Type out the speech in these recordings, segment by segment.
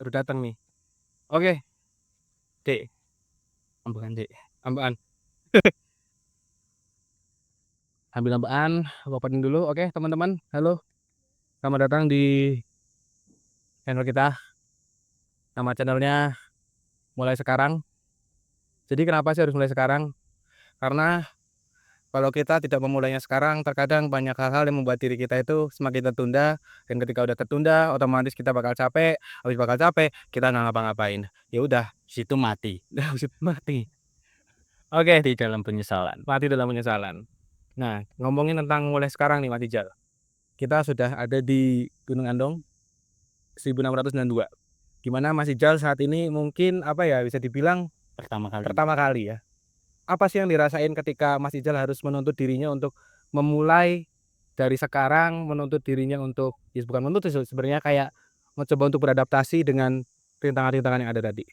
baru datang nih. Oke, Dek, ambekan Dek, ambekan. Ambil ambekan, aku opening dulu. Oke, teman-teman, halo. Selamat datang di channel kita. Nama channelnya Mulai Sekarang. Jadi kenapa sih harus mulai sekarang? Karena kalau kita tidak memulainya sekarang, terkadang banyak hal-hal yang membuat diri kita itu semakin tertunda. Dan ketika udah tertunda, otomatis kita bakal capek. Habis bakal capek, kita nggak ngapa-ngapain. Ya udah, Situ mati mati. Oke, di dalam penyesalan. mati dalam penyesalan. Nah, ngomongin tentang mulai sekarang nih Mas Ijal. Kita sudah ada di Gunung Andong 1692. Di mana Mas Ijal saat ini mungkin apa ya, bisa dibilang Pertama kali pertama kali ya. Apa sih yang dirasain ketika Mas Ijal harus menuntut dirinya untuk memulai dari sekarang, menuntut dirinya untuk, ya bukan menuntut sih sebenarnya, kayak mencoba untuk beradaptasi dengan rintangan-rintangan yang ada tadi?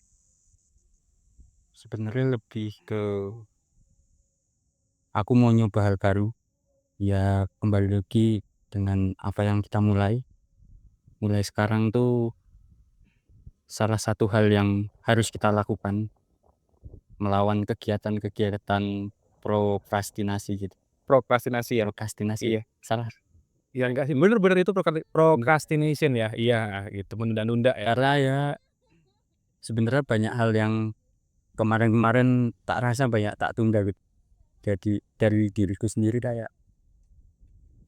sebenarnya lebih ke aku mau nyoba hal baru. Ya kembali lagi dengan apa yang kita mulai. Mulai sekarang tuh salah satu hal yang harus kita lakukan, melawan kegiatan-kegiatan prokrastinasi gitu. Prokrastinasi ya? Prokrastinasi, Iya. salah. Iya enggak sih, bener bener itu procrastination ya? Iya, gitu, menunda-nunda ya? Karena ya sebenarnya banyak hal yang kemarin-kemarin tak rasa banyak tak tunda gitu. Jadi dari diriku sendiri kayak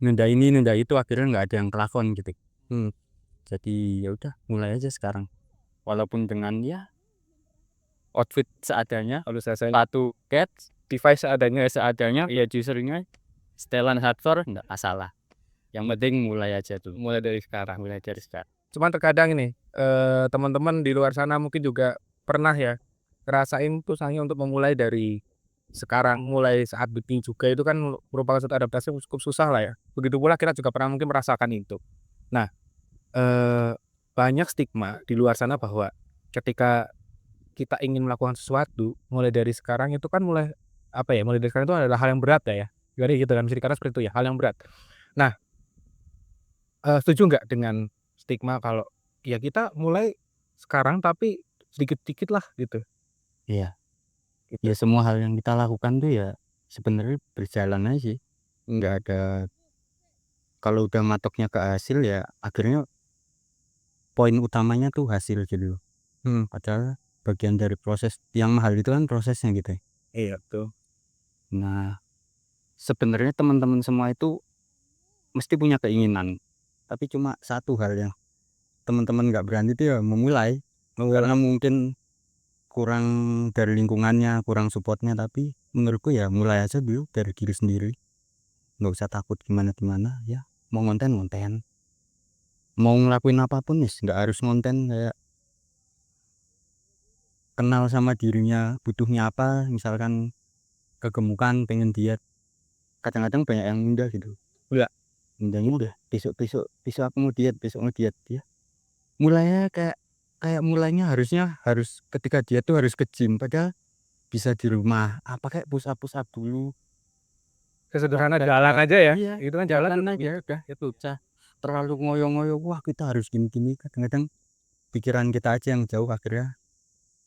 nunda ini nunda itu akhirnya nggak ada yang kelakon gitu. Hmm. Jadi ya udah mulai aja sekarang. Walaupun dengan ya outfit seadanya, Lalu selesai. sepatu kets, device seadanya, ya usernya setelan hardcore nggak masalah. Yang penting mulai aja tuh. Mulai dari sekarang. Mulai dari sekarang. Cuman terkadang ini, teman-teman di luar sana mungkin juga pernah ya, ngerasain susahnya untuk memulai dari sekarang, mulai saat bikin juga itu kan merupakan suatu adaptasi yang cukup susah lah ya. Begitu pula kita juga pernah mungkin merasakan itu. Nah, banyak stigma di luar sana bahwa ketika kita ingin melakukan sesuatu, mulai dari sekarang itu kan mulai, apa ya, mulai dari sekarang itu adalah hal yang berat ya. Jadi gitu kan, bisa dikatakan seperti itu ya, hal yang berat. Nah, setuju nggak dengan stigma kalau, ya kita mulai sekarang tapi sedikit-sedikit lah gitu, Iya. gitu. Ya semua hal yang kita lakukan tuh ya sebenarnya berjalan aja sih. Nggak ada, kalau udah matoknya ke hasil ya akhirnya poin utamanya tuh hasil gitu loh. Hmm, Padahal bagian dari proses yang mahal itu kan prosesnya gitu ya. iya betul. Nah, sebenarnya teman-teman semua itu mesti punya keinginan, tapi cuma satu hal yang teman-teman nggak berani itu ya memulai, karena mungkin kurang dari lingkungannya, kurang supportnya. Tapi menurutku ya mulai aja dulu dari diri sendiri, nggak usah takut gimana-gimana ya. Mau ngonten ngonten, mau ngelakuin apapun nih nggak harus ngonten. Kayak kenal sama dirinya butuhnya apa, misalkan kegemukan pengen diet, kadang-kadang banyak yang mudah gitu. Iya. Undangnya udah besok aku mau diet, besok mau diet ya. Mulainya kayak kayak mulainya harus ketika diet tuh harus ke gym, padahal bisa di rumah. Apa kayak push up dulu. Sesederhana jalan aja ya, Iya, itu kan jalan jalan tuh aja udah itu usah terlalu ngoyo-ngoyo. Wah kita harus gini-gini. Kadang-kadang pikiran kita aja yang jauh, akhirnya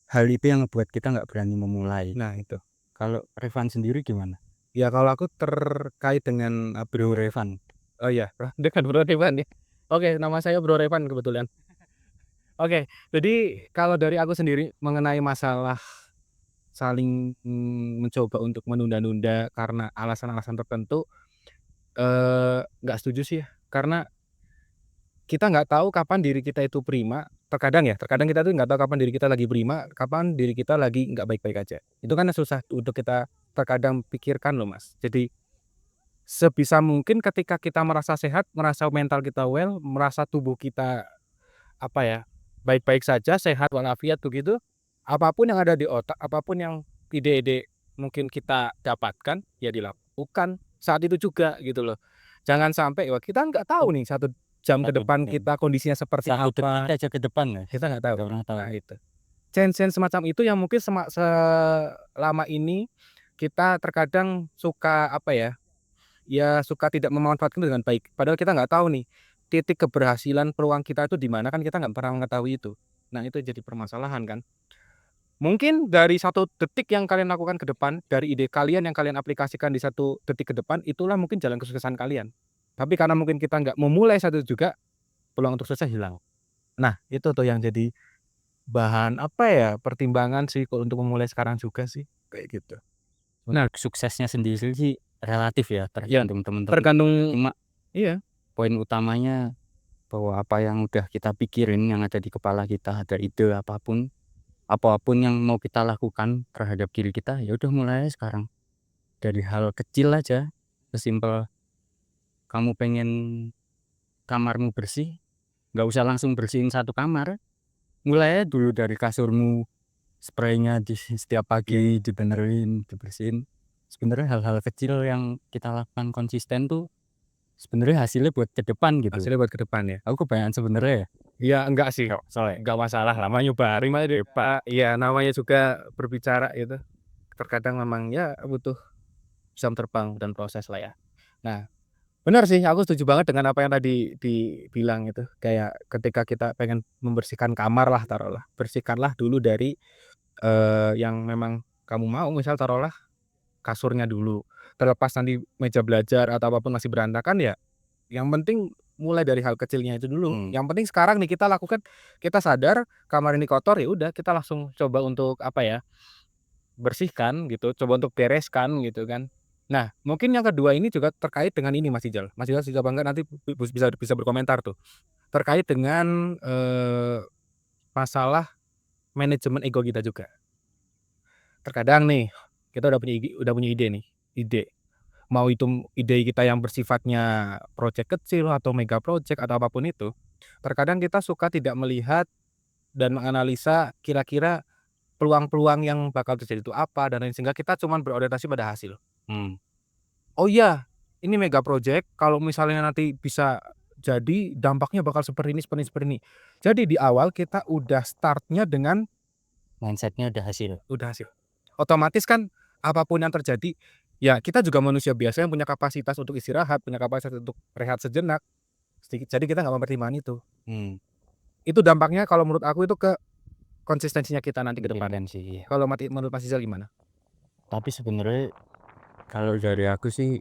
hal itu yang membuat kita nggak berani memulai. nah itu. Kalau Revan sendiri gimana? Ya kalau aku terkait dengan, Bro Revan. oh iya, dengan Bro Revan ya. Oke, nama saya Bro Revan kebetulan. Oke, jadi kalau dari aku sendiri mengenai masalah saling, mencoba untuk menunda-nunda karena alasan-alasan tertentu, nggak setuju sih ya. Karena kita nggak tahu kapan diri kita itu prima, terkadang ya, terkadang kita tuh nggak tahu kapan diri kita lagi prima, kapan diri kita lagi nggak baik-baik aja. Itu kan yang susah untuk kita terkadang pikirkan loh Mas. Jadi, sebisa mungkin ketika kita merasa sehat, merasa mental kita well, merasa tubuh kita, apa ya, baik-baik saja, sehat walafiat begitu, apapun yang ada di otak, apapun yang ide-ide mungkin kita dapatkan, ya dilakukan saat itu juga gitu loh. Jangan sampai, wah kita nggak tahu nih 1 jam ke depan kita kondisinya seperti 1 detik apa, aja ke depan Mas, kita nggak tahu. nggak pernah tahu. Nah itu, change-change semacam itu yang mungkin selama ini kita terkadang suka, apa ya, ya suka tidak memanfaatkan dengan baik. Padahal kita nggak tahu nih, titik keberhasilan peluang kita itu di mana, kan kita nggak pernah mengetahui itu. Nah, itu jadi permasalahan kan. Mungkin dari 1 detik yang kalian lakukan ke depan, dari ide kalian yang kalian aplikasikan di 1 detik ke depan, itulah mungkin jalan kesuksesan kalian. Tapi karena mungkin kita nggak memulai satu juga, peluang untuk sukses hilang. Nah, itu tuh yang jadi bahan apa ya, pertimbangan sih kalau untuk memulai sekarang juga sih, kayak gitu. Nah, Suksesnya sendiri sih relatif ya, ya tergantung teman-teman. tergantung Cuma iya, poin utamanya bahwa apa yang udah kita pikirin, yang ada di kepala kita, ada ide apapun yang mau kita lakukan terhadap diri kita, ya udah mulai aja sekarang. Dari hal kecil aja, sesimpel kamu pengen kamarmu bersih, nggak usah langsung bersihin satu kamar. Mulai aja dulu dari kasurmu, spraynya di setiap pagi dibenerin, dibersihin. Sebenarnya hal-hal kecil yang kita lakukan konsisten tuh sebenarnya hasilnya buat ke depan gitu. hasilnya buat ke depan ya. Aku kebanyakan sebenarnya ya. Iya, enggak sih, Soalnya enggak masalah lah, namanya baru Pak, iya namanya juga berbicara gitu, terkadang memang ya butuh jam terbang dan proses lah ya. Nah, benar sih, aku setuju banget dengan apa yang tadi dibilang itu, kayak ketika kita pengen membersihkan kamar lah taruhlah, bersihkanlah dulu dari, yang memang kamu mau, misal taruhlah kasurnya dulu, terlepas nanti meja belajar atau apapun masih berantakan ya, yang penting mulai dari hal kecilnya itu dulu. Yang penting sekarang nih kita lakukan, kita sadar kamar ini kotor, ya udah kita langsung coba untuk apa ya, bersihkan gitu, coba untuk bereskan gitu kan. Nah, mungkin yang kedua ini juga terkait dengan ini Mas Ijal. Mas Ijal setuju apa enggak nanti bisa berkomentar tuh. Terkait dengan, masalah manajemen ego kita juga. Terkadang nih, kita udah punya ide nih, ide. Mau itu ide kita yang bersifatnya project kecil atau mega project atau apapun itu, terkadang kita suka tidak melihat dan menganalisa kira-kira peluang-peluang yang bakal terjadi itu apa dan lain sehingga kita cuman berorientasi pada hasil. Oh iya, ini mega project kalau misalnya nanti bisa jadi dampaknya bakal seperti ini seperti ini seperti ini. Jadi di awal kita udah start-nya dengan mindsetnya udah hasil. udah hasil. Otomatis kan apapun yang terjadi, ya kita juga manusia biasa yang punya kapasitas untuk istirahat, punya kapasitas untuk rehat sejenak, jadi kita nggak mempertimbangkan itu. Itu dampaknya kalau menurut aku itu ke konsistensinya kita nanti ke depan. Independensi, iya. Kalau menurut Mas Rizal gimana? Tapi sebenarnya kalau dari aku sih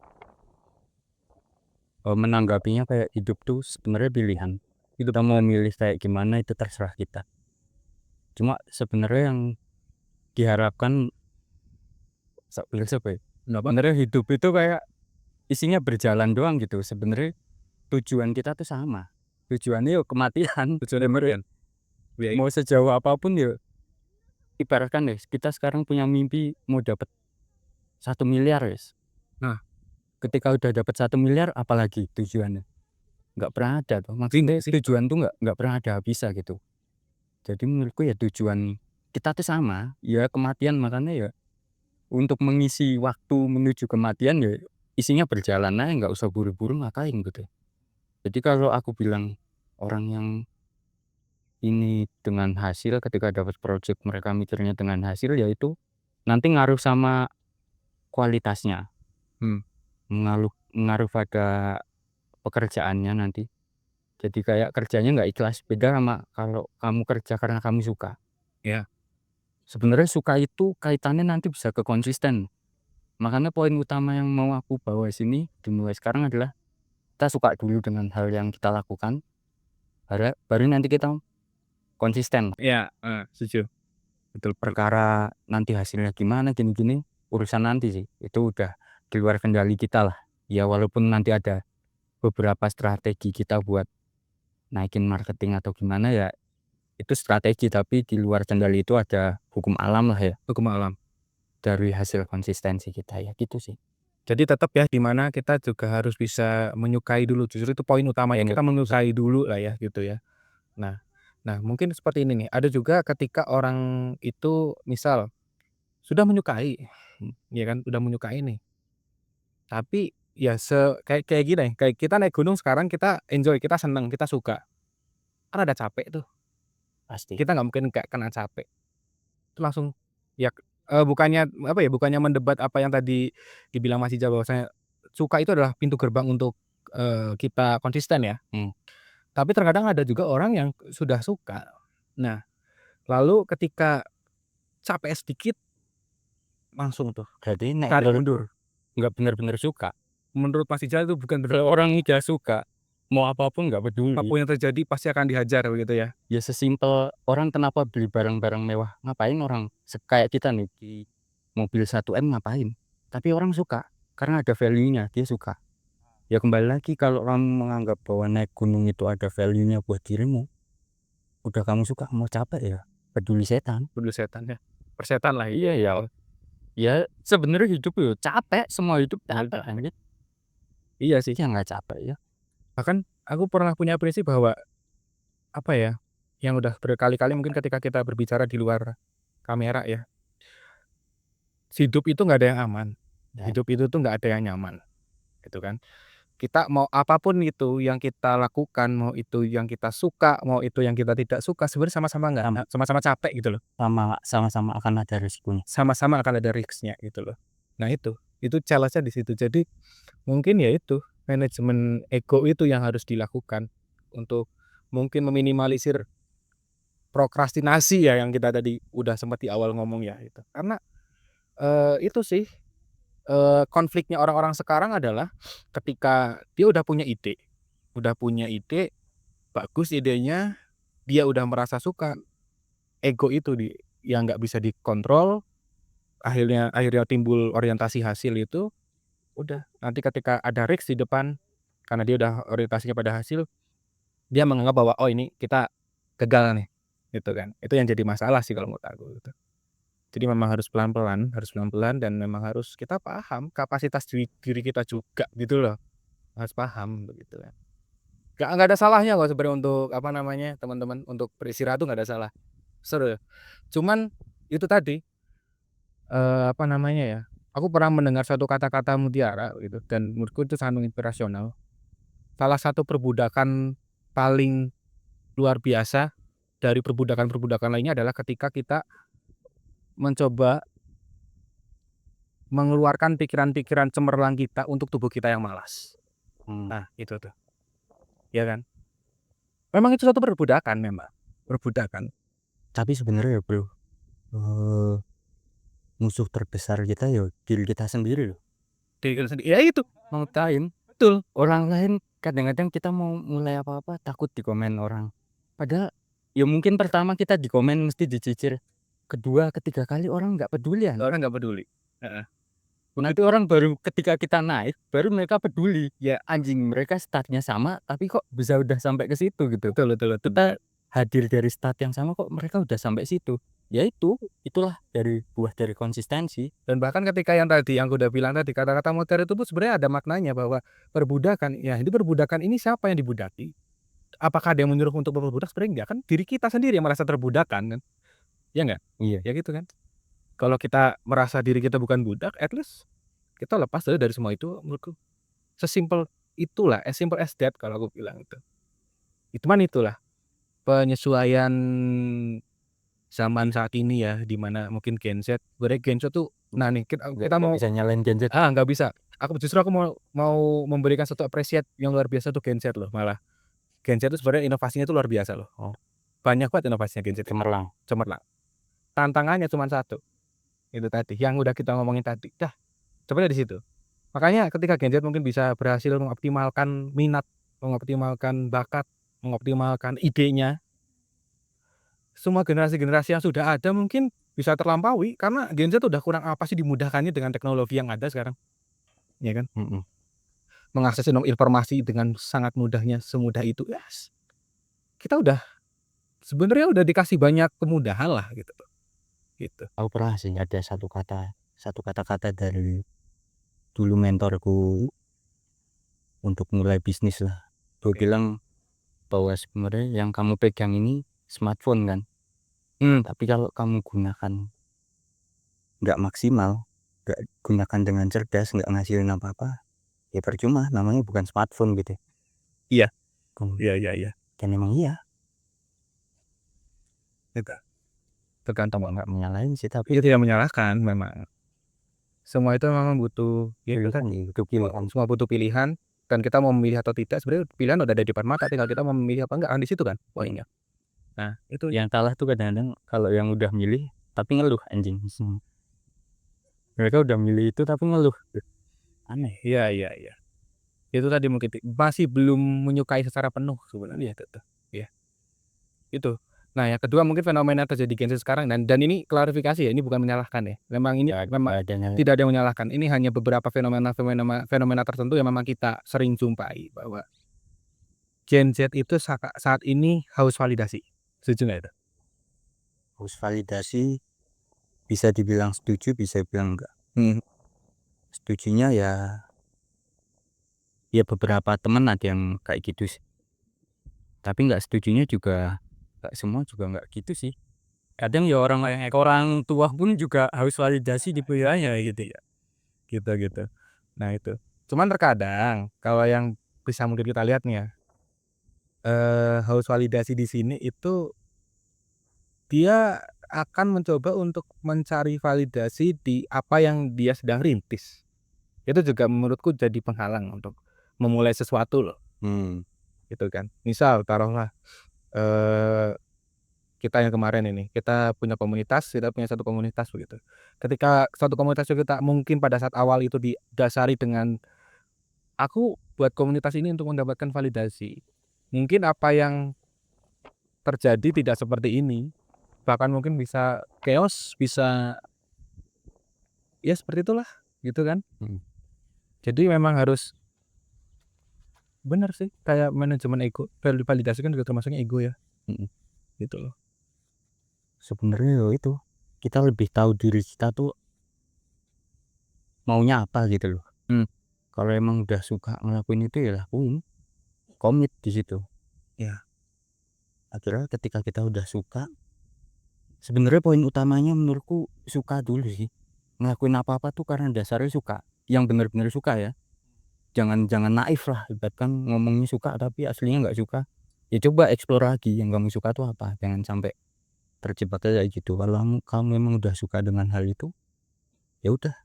menanggapinya kayak hidup tuh sebenarnya pilihan. Kita mau milih kayak gimana itu terserah kita. Cuma sebenarnya yang diharapkan siapa ya? Kenapa? Sebenarnya hidup itu kayak isinya berjalan doang gitu. Sebenarnya tujuan kita tuh sama. Tujuannya yuk kematian. Tujuannya kemudian. Mau sejauh apapun ya, ibaratkan deh kita sekarang punya mimpi mau dapat 1 miliar guys. Nah, Ketika udah dapat 1 miliar apalagi tujuannya? Nggak pernah ada tuh. Maksudnya sih. tujuan tuh nggak pernah ada habisnya gitu. Jadi menurutku ya tujuan kita tuh sama, ya kematian, makanya ya untuk mengisi waktu menuju kematian ya isinya berjalan aja, nggak usah buru-buru ngapain gitu. Jadi kalau aku bilang orang yang ini dengan hasil, ketika dapat project mereka mikirnya dengan hasil, ya itu nanti ngaruh sama kualitasnya, ngaruh pada pekerjaannya nanti. Jadi kayak kerjanya nggak ikhlas, beda sama kalau kamu kerja karena kamu suka. Ya. Sebenarnya suka itu kaitannya nanti bisa ke konsisten. Makanya poin utama yang mau aku bawa sini dimulai sekarang adalah kita suka dulu dengan hal yang kita lakukan, baru nanti kita konsisten. Iya, setuju. Betul, perkara nanti hasilnya gimana gini-gini urusan nanti sih. Itu udah di luar kendali kita lah. Ya walaupun nanti ada beberapa strategi kita buat naikin marketing atau gimana ya, itu strategi, tapi di luar kendali itu ada hukum alam lah ya. Hukum alam. Dari hasil konsistensi kita ya gitu sih. Jadi tetap ya di mana kita juga harus bisa menyukai dulu, justru itu poin utama ya, kita menyukai dulu lah ya gitu ya. Nah nah mungkin seperti ini nih, ada juga ketika orang itu misal sudah menyukai, ya kan, udah menyukai nih, tapi ya kayak kayak gini, kayak kita naik gunung sekarang kita enjoy, kita seneng, kita suka, kan ada capek tuh, Pasti. kita nggak mungkin nggak kena capek. Itu langsung ya, bukannya apa ya, bukannya mendebat apa yang tadi dibilang Mas Ija bahwasanya suka itu adalah pintu gerbang untuk, kita konsisten ya. Tapi terkadang ada juga orang yang sudah suka. Nah, Lalu ketika capek sedikit langsung tuh Berarti nek tarik menurut mundur. nggak bener-bener suka. Menurut Mas Ijal itu bukan Kalau orang udah suka, mau apapun nggak peduli. apapun yang terjadi pasti akan dihajar begitu ya. Ya sesimpel orang kenapa beli barang-barang mewah, ngapain orang kayak kita nih di mobil 1M ngapain, tapi orang suka karena ada value-nya, dia suka. Ya kembali lagi kalau kamu menganggap bahwa naik gunung itu ada value-nya buat dirimu, udah kamu suka, mau capek ya peduli setan. Dulu setan ya. Persetan lah Iya ya. Ya sebenarnya hidup ya capek, semua hidup capek anjir. Iya sih. Ya nggak capek ya. Bahkan aku pernah punya prinsip bahwa apa ya, yang udah berkali-kali mungkin ketika kita berbicara di luar kamera ya. Hidup itu nggak ada yang aman. Hidup itu tuh nggak ada yang nyaman. Gitu kan. Kita mau apapun itu yang kita lakukan, mau itu yang kita suka, mau itu yang kita tidak suka, sebenarnya sama-sama sama-sama capek gitu loh. Sama-sama akan ada risikonya. Sama-sama akan ada risk-nya gitu loh. Nah itu challenge-nya di situ. Jadi mungkin ya itu manajemen ego itu yang harus dilakukan untuk mungkin meminimalisir prokrastinasi ya yang kita tadi udah sempat di awal ngomong ya itu. Karena itu sih konfliknya orang-orang sekarang adalah ketika dia udah punya ide, bagus idenya, dia udah merasa suka, ego itu yang nggak bisa dikontrol, akhirnya timbul orientasi hasil itu, udah nanti ketika ada risk di depan, karena dia udah orientasinya pada hasil, dia menganggap bahwa, "Oh ini kita gagal nih," gitu kan. Itu yang jadi masalah sih kalau menurut aku gitu. Jadi memang harus pelan-pelan dan memang harus kita paham kapasitas diri kita juga gitu loh, harus paham begitu kan. Nggak ada salahnya kok sebenarnya untuk apa namanya, teman-teman untuk beristirahat tuh nggak ada salah, seru. Cuman itu tadi, apa namanya ya, aku pernah mendengar satu kata-kata mutiara gitu dan menurutku itu sangat menginspirasional. Salah satu perbudakan paling luar biasa dari perbudakan-perbudakan lainnya adalah ketika kita mencoba mengeluarkan pikiran-pikiran cemerlang kita untuk tubuh kita yang malas. Nah, itu tuh. Ya kan? Memang itu suatu perbudakan memang, perbudakan. Tapi sebenarnya ya bro, musuh terbesar kita ya diri kita sendiri loh. Diri kita sendiri. Ya itu, Ngatain betul. orang lain, kadang-kadang kita mau mulai apa-apa takut dikomen orang. Padahal ya mungkin pertama kita dikomen mesti dicicir, kedua ketiga kali orang nggak peduli ya. Orang nggak peduli. Heeh. Nanti orang baru ketika kita naik baru mereka peduli. Ya, Anjing, mereka startnya sama tapi kok bisa udah sampai ke situ gitu. betul. Kita hadir dari start yang sama kok mereka udah sampai situ. Ya itulah buah dari konsistensi. Dan bahkan ketika yang tadi yang aku udah bilang tadi, kata-kata mutiara itu pun sebenarnya ada maknanya bahwa perbudakan, ya ini perbudakan ini siapa yang dibudaki? Apakah ada yang menyuruh untuk memperbudak? Sebenarnya enggak, kan diri kita sendiri yang merasa terbudakan kan. Ya enggak? Iya. Ya gitu kan. Kalau kita merasa diri kita bukan budak, at least kita lepas dari semua itu menurutku. Sesimpel itulah, as simple as that kalau aku bilang itu. Cuman itulah penyesuaian zaman saat ini ya, di mana mungkin Gen Z, sebenarnya Gen Z tuh, nah nih kita mau bisa nyalain Gen Z. nggak bisa. Aku mau memberikan satu apresiat yang luar biasa tuh Gen Z loh malah. Gen Z itu sebenarnya inovasinya tuh luar biasa loh. Oh. Banyak banget inovasinya Gen Z. Cemerlang. Tantangannya cuma satu. Itu tadi, yang udah kita ngomongin tadi. Dah, coba di situ. Makanya ketika Gen Z mungkin bisa berhasil mengoptimalkan minat, mengoptimalkan bakat, mengoptimalkan idenya, semua generasi-generasi yang sudah ada mungkin bisa terlampaui karena Gen Z udah kurang apa sih dimudahkannya dengan teknologi yang ada sekarang. Ya kan? Mengakses informasi dengan sangat mudahnya, semudah itu. Yes. Kita sebenarnya udah dikasih banyak kemudahan lah gitu. Gitu. Aku pernah sih ada satu kata-kata dari dulu mentorku untuk mulai bisnis lah. Dia bilang bahwa sebenarnya yang kamu pegang ini smartphone kan. Tapi kalau kamu gunakan nggak maksimal, nggak gunakan dengan cerdas, nggak ngasilin apa-apa, ya percuma, namanya bukan smartphone gitu. Iya. Iya. Dan emang iya. Gitu. Tergantung Nggak menyalahin sih, tapi itu tidak menyalahkan memang. Semua itu memang butuh pilihan. Semua butuh pilihan dan kita mau memilih atau tidak, sebenarnya pilihan udah ada di depan mata, tinggal kita mau memilih apa enggak kan di situ kan poinnya. Nah, itu Yang salah tuh kadang-kadang kalau yang udah milih tapi ngeluh anjing. Mereka udah milih itu tapi ngeluh. Aneh. iya iya iya. Itu tadi mungkin masih belum menyukai secara penuh sebenarnya itu tuh. Iya, itu. Nah, yang kedua mungkin fenomena terjadi Gen Z sekarang dan ini klarifikasi ya, ini bukan menyalahkan ya. Memang ini memang Gak ada tidak ada yang menyalahkan. Ini hanya beberapa fenomena tertentu yang memang kita sering jumpai bahwa Gen Z itu saat ini haus validasi. Setuju nggak itu? harus validasi, bisa dibilang setuju, bisa bilang enggak. Setujunya ya beberapa temen ada yang kayak gitu sih. Tapi nggak setujunya juga nggak semua juga nggak gitu sih. Kadang ya orang tua pun juga harus validasi di ya gitu ya. Gitu. Nah itu. Cuman terkadang kalau yang bisa mungkin kita lihat nih ya, haus validasi di sini itu dia akan mencoba untuk mencari validasi di apa yang dia sedang rintis. Itu juga menurutku jadi penghalang untuk memulai sesuatu loh, gitu kan. Misal taruhlah, eee, kita yang kemarin ini, kita punya satu komunitas begitu. Ketika suatu komunitas itu kita mungkin pada saat awal itu didasari dengan, "Aku buat komunitas ini untuk mendapatkan validasi." Mungkin apa yang terjadi tidak seperti ini, bahkan mungkin bisa chaos, bisa ya seperti itulah, gitu kan. Jadi memang harus bener sih, kayak manajemen ego, validasi kan juga termasuknya ego ya, gitu loh. Sebenarnya ya itu, kita lebih tahu diri kita tuh maunya apa gitu loh. Kalau emang udah suka ngelakuin itu ya lakuin, komit di situ. Iya. Akhirnya ketika kita udah suka, sebenarnya poin utamanya menurutku suka dulu sih. Ngelakuin apa-apa tuh karena dasarnya suka, yang bener-bener suka ya. Jangan naif lah, ibaratkan ngomongnya suka tapi aslinya nggak suka. Ya coba explore lagi yang kamu suka tuh apa, jangan sampai terjebak kayak gitu. Kalau kamu memang udah suka dengan hal itu, ya udah.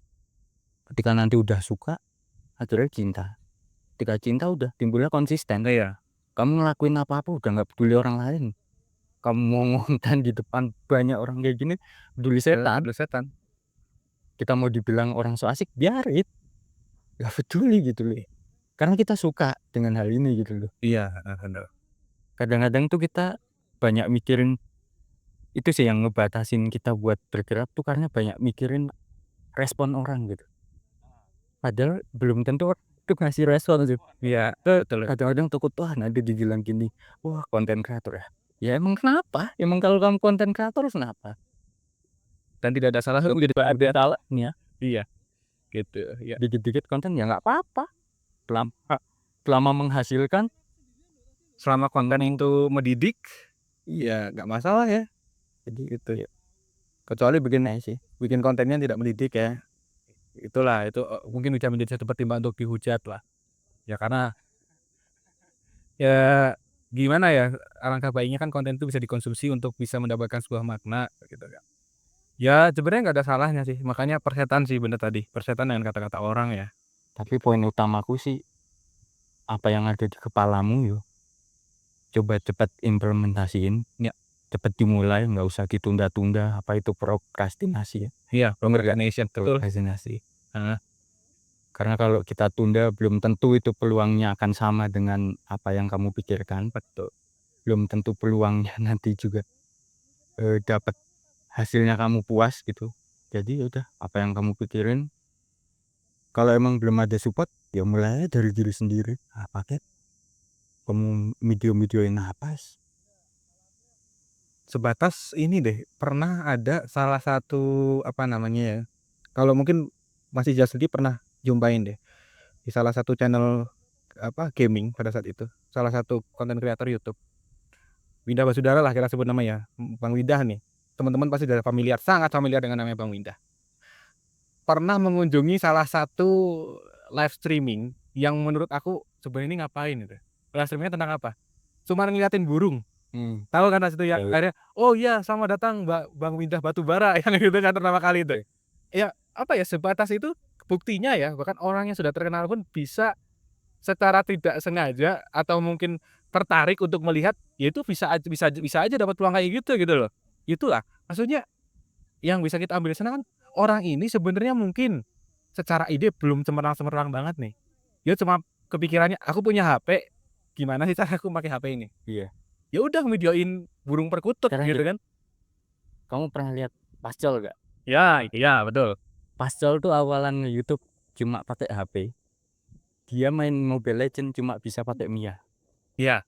Ketika nanti udah suka, akhirnya cinta. Ketika cinta udah timbulnya konsisten. Iya. Kamu ngelakuin apa-apa udah nggak peduli orang lain. Kamu mau ngonten di depan banyak orang kayak gini, peduli setan. Peduli setan. Kita mau dibilang orang so asik, biarin. Gak peduli gitu loh. Karena kita suka dengan hal ini gitu loh. Iya, bener. Kadang-kadang tuh kita banyak mikirin, itu sih yang ngebatasin kita buat bergerak tuh karena banyak mikirin respon orang gitu. Padahal belum tentu itu ngasih respon sih. Iya, betul. Kadang-kadang takut wah nanti dibilang gini, wah konten kreator ya. Ya emang kenapa? Emang kalau kamu konten kreator kenapa? Dan tidak ada salahnya menjadi Ada salahnya. iya, gitu, iya. Dikit-dikit konten ya nggak apa-apa. Selama, selama menghasilkan, Selama konten itu mendidik, iya nggak masalah ya, jadi gitu. ya, Kecuali bikin sih. bikin kontennya tidak mendidik ya. Itulah, itu, mungkin bisa menjadi satu pertimbangan untuk dihujat lah. Ya karena, ya gimana ya, alangkah baiknya kan konten itu bisa dikonsumsi untuk bisa mendapatkan sebuah makna, gitu kan. Ya sebenarnya nggak ada salahnya sih, makanya persetan sih bener tadi, persetan dengan kata-kata orang ya. Tapi poin utamaku sih apa yang ada di kepalamu yo. Coba cepat implementasiin, Ya. cepat dimulai, nggak usah ditunda-tunda. Apa itu prokrastinasi ya? Iya, procrastination, betul. Prokrastinasi. Heeh. Karena kalau kita tunda belum tentu itu peluangnya akan sama dengan apa yang kamu pikirkan. Betul. Belum tentu peluangnya nanti juga dapat hasilnya kamu puas gitu. Jadi ya udah apa yang kamu pikirin. Kalau emang belum ada support, ya mulai dari diri sendiri. Pakai kamu video-videoin apa? Sebatas ini deh, pernah ada salah satu, apa namanya ya, kalau mungkin masih jadi pernah jumpain deh, di salah satu channel, apa, gaming pada saat itu, salah satu konten kreator YouTube. Windah Basudara lah kita sebut namanya, Bang Windah nih. Teman-teman pasti sudah familiar, sangat familiar dengan namanya Bang Windah. Pernah mengunjungi salah satu live streaming yang menurut aku sebenarnya ini ngapain gitu. Live streaming-nya tentang apa? Cuman ngeliatin burung. Tahu kan pas itu ya, Tahu. akhirnya, "Oh iya selamat datang Bang Windah Batubara," yang gitu kan pertama kali itu. Ya apa ya, sebatas itu buktinya ya, bahkan orang yang sudah terkenal pun bisa secara tidak sengaja atau mungkin tertarik untuk melihat, ya itu bisa aja dapat peluang kayak gitu loh. Itulah, maksudnya yang bisa kita ambil sana kan, orang ini sebenarnya mungkin secara ide belum cemerlang-cemerlang banget nih. Dia cuma kepikirannya, "Aku punya HP, gimana sih cara aku pakai HP ini?" Iya. Ya udah videoin burung perkutut Sekarang gitu kan. Kamu pernah lihat Pascol nggak? Ya, iya betul. Pascol tuh awalan YouTube cuma pakai HP. Dia main Mobile Legends cuma bisa pakai Mia. Iya,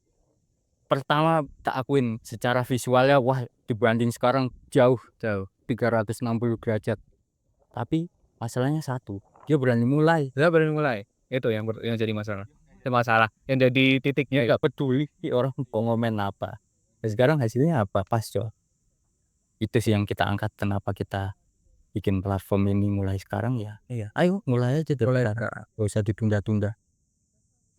Pertama tak akuin secara visualnya wah dibanding sekarang jauh jauh. 360 derajat. Tapi masalahnya satu, dia berani mulai. Dia baru mulai. Itu yang jadi masalah. Masalah yang jadi titiknya. Nggak peduli orang mau ngomen apa. Dan sekarang hasilnya apa? Pascol. Itu sih yang kita angkat, kenapa kita bikin platform ini mulai sekarang ya. Iya. Ayo mulai aja dari Mulai sekarang. Gak usah ditunda-tunda.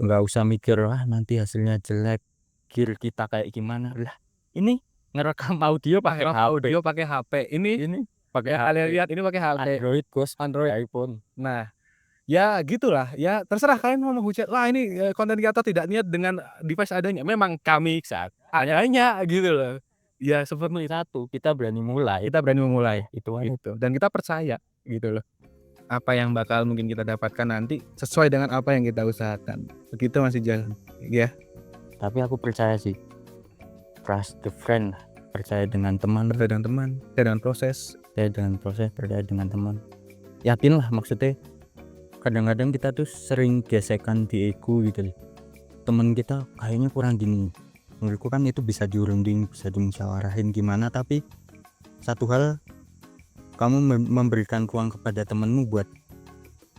Nggak usah mikir nanti hasilnya jelek, gear kita kayak gimana. Lah ini ngerekam audio pakai HP. audio pakai HP. Ini Pakai kalian lihat ini pakai HP. Android, Android. iPhone. Nah, ya gitulah. Ya terserah kalian mau menghujat. Wah ini konten kreator tidak niat dengan device adanya. Memang kami hanya gitu loh. Ya seperti Satu, kita berani mulai. kita berani memulai Itu aja. gitu. Dan kita percaya gitu loh. Apa yang bakal mungkin kita dapatkan nanti sesuai dengan apa yang kita usahakan. Begitu masih jalan. Ya. Tapi aku percaya sih, trust the friend. Percaya dengan teman, Percaya dengan teman, percaya dengan proses. percaya dengan proses, percaya dengan teman. Yakinlah, maksudnya kadang-kadang kita tuh sering gesekan di ego gitu loh. Temen kita kayaknya kurang gini, menurutku kan itu bisa diurunding, bisa dimusyawarahin gimana. Tapi satu hal, kamu memberikan ruang kepada temenmu buat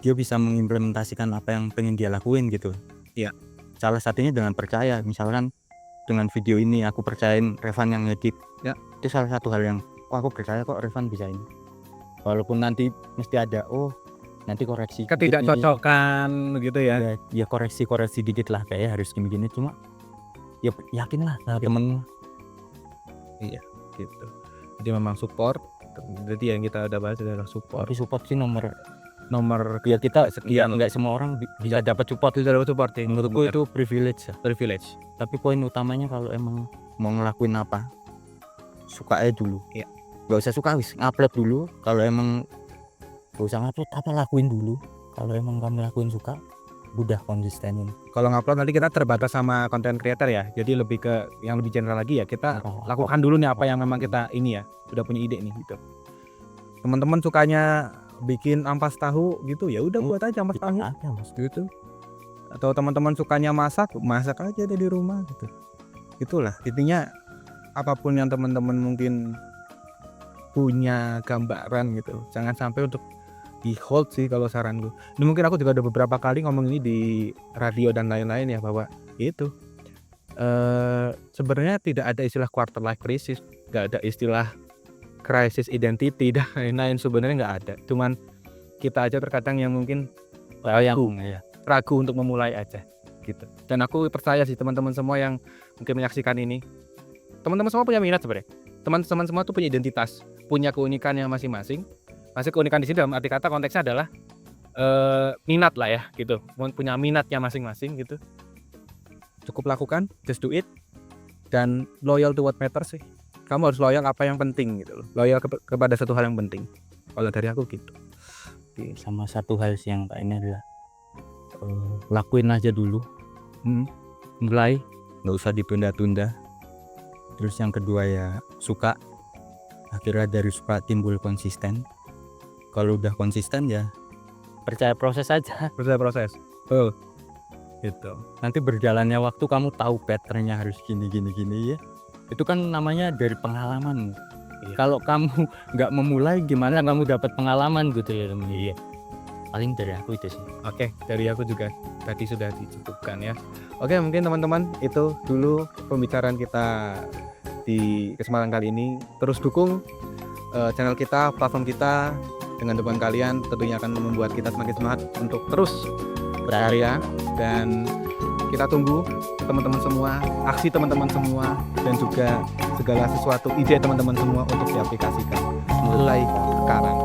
dia bisa mengimplementasikan apa yang pengen dia lakuin gitu. Iya. Salah satunya dengan percaya. Misalkan dengan video ini aku percayain Revan yang ngedit, ya itu salah satu hal yang aku percaya kok Revan bisa ini. Walaupun nanti mesti ada nanti koreksi ketidakcocokan gitu ya. Ya koreksi dikit lah, kayak harus gini-gini, cuma ya yakin lah temen. Iya gitu. Jadi memang support. Jadi yang kita udah bahas adalah support. Tapi support sih nomor ya kita sekian. nggak semua orang bisa dapat support. Bisa dapat support ya. Menurutku itu privilege ya. Privilege. Tapi poin utamanya kalau emang mau ngelakuin apa, suka aja dulu. Iya. Gak usah suka wis ngupload dulu. Kalau emang gak usah ngupload, apa lakuin dulu. Kalau emang kamu lakuin suka, udah konsistenin. Kalau ngupload nanti kita terbatas sama konten creator ya. Jadi lebih ke yang lebih general lagi ya. Kita lakukan dulu nih apa yang memang kita ini ya. Udah punya ide nih gitu. Teman-teman sukanya bikin ampas tahu gitu, ya udah buat aja ampas tahu gitu. Atau teman-teman sukanya masak aja deh di rumah gitu. Itulah intinya, apapun yang teman-teman mungkin punya gambaran gitu, jangan sampai untuk di hold sih kalau saran gue. Ini mungkin aku juga udah beberapa kali ngomong ini di radio dan lain-lain ya, bahwa itu sebenarnya tidak ada istilah quarter life crisis, nggak ada istilah krisis identity dan lain-lain, sebenarnya nggak ada. Cuman kita aja terkadang yang mungkin ragu untuk memulai aja gitu. Dan aku percaya sih teman-teman semua yang mungkin menyaksikan ini, teman-teman semua punya minat sebenarnya. Teman-teman semua tuh punya identitas, punya keunikannya masing-masing. Masih keunikan di sini dalam arti kata konteksnya adalah minat lah ya gitu. Punya minatnya masing-masing gitu. Cukup lakukan, just do it, dan loyal to what matters sih. Kamu harus loyal apa yang penting gitu loh. Loyal kepada satu hal yang penting. Kalau dari aku gitu. Sama satu hal sih yang ini adalah lakuin aja dulu. Mulai, nggak usah ditunda-tunda. Terus yang kedua ya suka. Akhirnya dari suka timbul konsisten. Kalau udah konsisten ya percaya proses aja. Percaya proses. Gitu. Nanti berjalannya waktu kamu tahu patternnya harus gini ya. Itu kan namanya dari pengalaman. Iya. Kalau kamu nggak memulai, gimana kamu dapat pengalaman gitu ya teman. Iya. Paling dari aku itu sih. Oke, dari aku juga tadi sudah dicukupkan ya. Oke, mungkin teman-teman itu dulu pembicaraan kita di kesempatan kali ini. Terus dukung channel kita, platform kita. Dengan dukungan kalian tentunya akan membuat kita semakin semangat untuk terus berkarya. Dan kita tunggu teman-teman semua, aksi teman-teman semua, dan juga segala sesuatu ide teman-teman semua untuk diaplikasikan mulai sekarang.